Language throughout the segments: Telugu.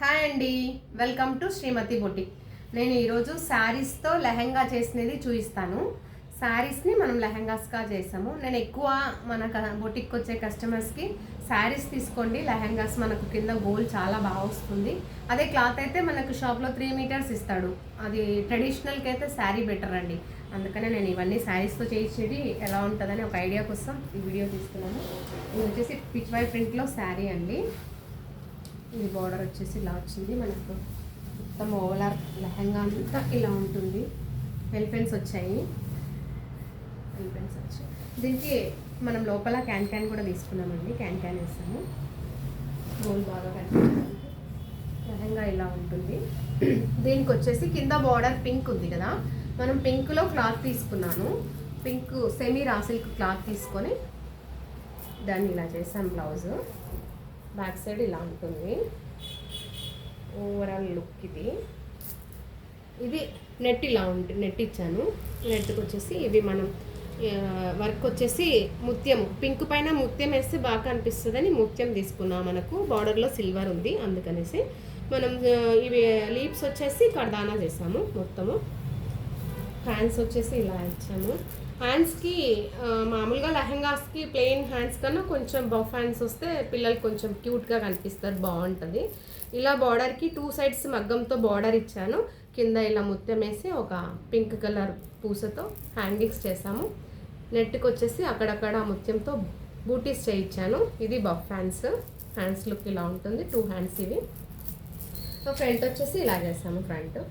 హాయ్ అండి, వెల్కమ్ టు శ్రీమతి బొటిక్. నేను ఈరోజు శారీస్తో లెహెంగా చేసినది చూపిస్తాను. శారీస్ని మనం లెహెంగాస్గా చేసాము. నేను ఎక్కువ మన బొటిక్ వచ్చే కస్టమర్స్కి శారీస్ తీసుకోండి, లెహెంగాస్ మనకు కింద గోల్ చాలా బాగా వస్తుంది. అదే క్లాత్ అయితే మనకు షాప్లో 3 మీటర్స్ ఇస్తాడు. అది ట్రెడిషనల్కి అయితే శారీ బెటర్ అండి. అందుకనే నేను ఇవన్నీ శారీస్తో చేయించేది ఎలా ఉంటుందని ఒక ఐడియా కోసం ఈ వీడియో తీసుకున్నాను. ఇది వచ్చేసి పిచ్ వై ప్రింట్లో శారీ అండి. ఇది బార్డర్ వచ్చేసి ఇలా వచ్చింది. మనకు మొత్తం ఓవరాల్ లెహంగా అంతా ఇలా ఉంటుంది. ఎలిఫెంట్స్ వచ్చాయి. దీనికి మనం లోపల క్యాన్ కూడా తీసుకున్నామండి. క్యాన్ వేసాము. గోల్ బాగా కనిపించడానికి. లెహంగా ఇలా ఉంటుంది. దీనికి వచ్చేసి కింద బార్డర్ పింక్ ఉంది కదా, మనం పింక్లో క్లాత్ తీసుకున్నాను. Pink semi raw silk cloth తీసుకొని దాన్ని ఇలా చేసాం. బ్లౌజ్ బ్యాక్ సైడ్ ఇలా ఉంటుంది. ఓవరాల్ లుక్ ఇది నెట్ ఇలా ఉంటుంది. నెట్ ఇచ్చాను. నెట్కి వచ్చేసి ఇవి మనం వర్క్ వచ్చేసి ముత్యము, పింక్ పైన ముత్యం వేస్తే బాగా కనిపిస్తుందని ముత్యం తీసుకున్నాం. మనకు బార్డర్లో సిల్వర్ ఉంది అందుకనేసి మనం ఇవి లీప్స్ వచ్చేసి కర్దానా చేసాము. మొత్తము హ్యాండ్స్ వచ్చేసి ఇలా ఇచ్చాము. హ్యాండ్స్కి మామూలుగా లెహంగాస్కి ప్లెయిన్ హ్యాండ్స్ కన్నా కొంచెం బఫ్ హ్యాండ్స్ వస్తే పిల్లలు కొంచెం క్యూట్గా కనిపిస్తారు, బాగుంటుంది. ఇలా బార్డర్కి 2 సైడ్స్ మగ్గంతో బార్డర్ ఇచ్చాను. కింద ఇలా ముత్యం వేసి ఒక పింక్ కలర్ పూసతో హ్యాంగింగ్స్ చేసాము. నెట్కి వచ్చేసి అక్కడక్కడ ముత్యంతో బూటీస్ చేయించాను. ఇది బఫ్ హ్యాండ్స్. హ్యాండ్స్ లుక్ ఇలా ఉంటుంది. 2 హ్యాండ్స్ ఇవి. సో ఫ్రంట్ వచ్చేసి ఇలా చేసాము. ఫ్రంట్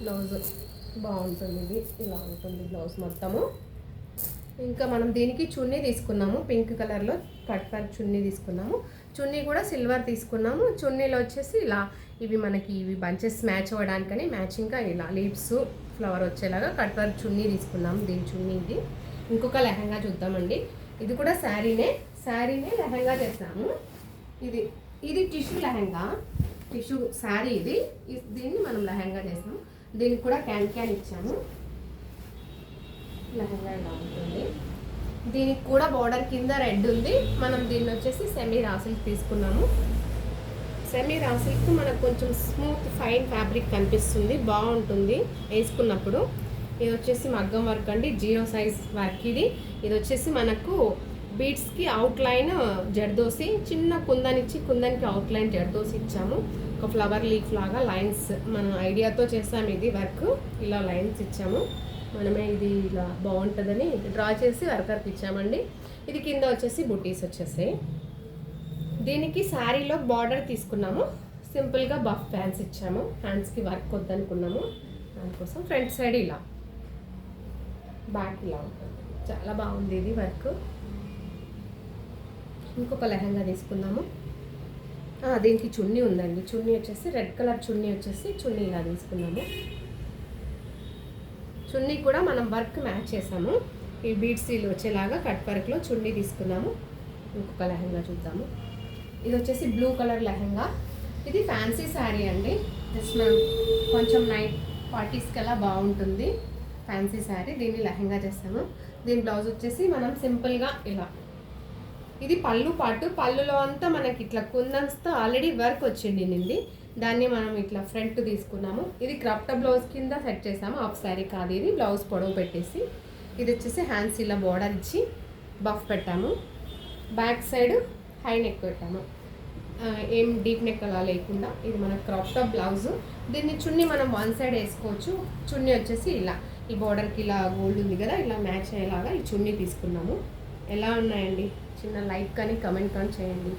బ్లౌజ్ బాగుంటుంది. ఇది ఇలా ఉంటుంది బ్లౌజ్ మొత్తము. ఇంకా మనం దీనికి చున్నీ తీసుకున్నాము. పింక్ కలర్లో కట్ వర్క్ చున్నీ తీసుకున్నాము. చున్నీ కూడా సిల్వర్ తీసుకున్నాము. చున్నీలో వచ్చేసి ఇలా ఇవి బంచెస్ మ్యాచ్ అవ్వడానికని మ్యాచింగ్గా ఇలా లీవ్స్ ఫ్లవర్ వచ్చేలాగా కట్ వర్క్ చున్నీ తీసుకున్నాము. దీని చున్నీ ఇది. ఇంకొక లెహంగా చూద్దామండి. ఇది కూడా శారీనే లెహంగా చేసాము. ఇది టిష్యూ లెహంగా, టిష్యూ శారీ. దీన్ని మనం లెహంగా చేసాము. దీనికి కూడా క్యాన్ ఇచ్చాము. లెహంగా ఇలా ఉంటుంది. దీనికి కూడా బార్డర్ కింద రెడ్ ఉంది. మనం దీన్ని వచ్చేసి సెమీ రా సిల్క్ తీసుకున్నాము. సెమీ రా సిల్క్ మనకు కొంచెం స్మూత్ ఫైన్ ఫ్యాబ్రిక్ కనిపిస్తుంది, బాగుంటుంది వేసుకున్నప్పుడు. ఇది వచ్చేసి మగ్గం వర్క్ అండి, 0 సైజ్ వర్క్ ఇది వచ్చేసి మనకు బీడ్స్కి అవుట్లైన్ జర్దోసి, చిన్న కుందనికి అవుట్లైన్ జర్దోసి ఇచ్చాము. ఒక ఫ్లవర్ లీఫ్ లాగా లైన్స్ మన ఐడియాతో చేసాము. ఇది వర్క్ ఇలా లైన్స్ ఇచ్చాము మనమే. ఇది ఇలా బాగుంటుందని డ్రా చేసి వర్కర్కి ఇచ్చామండి. ఇది కింద వచ్చేసి బుటీస్ వచ్చేసాయి. దీనికి శారీలో బార్డర్ తీసుకున్నాము. సింపుల్గా బఫ్ ఫ్యాన్స్ ఇచ్చాము. హ్యాండ్స్కి వర్క్ వద్దనుకున్నాము దానికోసం. ఫ్రంట్ సైడ్ ఇలా, బ్యాక్ ఇలా ఉంటుంది. చాలా బాగుంది ఇది వర్క్. ఇంకొక లెహంగా తీసుకున్నాము. దీనికి చున్నీ ఉందండి. చున్నీ వచ్చేసి రెడ్ కలర్ చున్నీ చున్నీ ఇలా తీసుకున్నాము. చున్నీ కూడా మనం వర్క్ మ్యాచ్ చేసాము. ఈ బీడ్స్ వచ్చేలాగా కట్ వర్క్లో చున్నీ తీసుకున్నాము. ఇంకొక లెహంగా చూద్దాము. ఇది వచ్చేసి బ్లూ కలర్ లెహంగా. ఇది ఫ్యాన్సీ శారీ అండి. జస్ట్ మనం కొంచెం నైట్ పార్టీస్కి అలా బాగుంటుంది. ఫ్యాన్సీ శారీ. దీన్ని లెహంగా చేస్తాము. దీని బ్లౌజ్ వచ్చేసి మనం సింపుల్గా ఇలా, ఇది పళ్ళు పాటు. పళ్ళులో అంతా మనకి ఇట్లా కుందన్స్తో ఆల్రెడీ వర్క్ వచ్చింది. దాన్ని మనం ఇట్లా ఫ్రంట్ తీసుకున్నాము. ఇది క్రాప్ట బ్లౌజ్ కింద సెట్ చేసాము. హాఫ్ శారీ కాదు ఇది, బ్లౌజ్ పొడవు పెట్టేసి. ఇది వచ్చేసి హ్యాండ్స్ ఇలా బార్డర్ ఇచ్చి బఫ్ పెట్టాము. బ్యాక్ సైడ్ హై నెక్ పెట్టాము, ఏం డీప్ నెక్ అలా లేకుండా. ఇది మన క్రాప్ టాప్ బ్లౌజ్. దీన్ని చున్నీ మనం 1 సైడ్ వేసుకోవచ్చు. చున్నీ వచ్చేసి ఇలా ఈ బార్డర్కి ఇలా గోల్డ్ ఉంది కదా, ఇలా మ్యాచ్ అయ్యేలాగా ఈ చున్నీ తీసుకున్నాము. ఎలా ఉన్నాయండి? చిన్న లైక్ కానీ కమెంట్ కానీ చేయండి.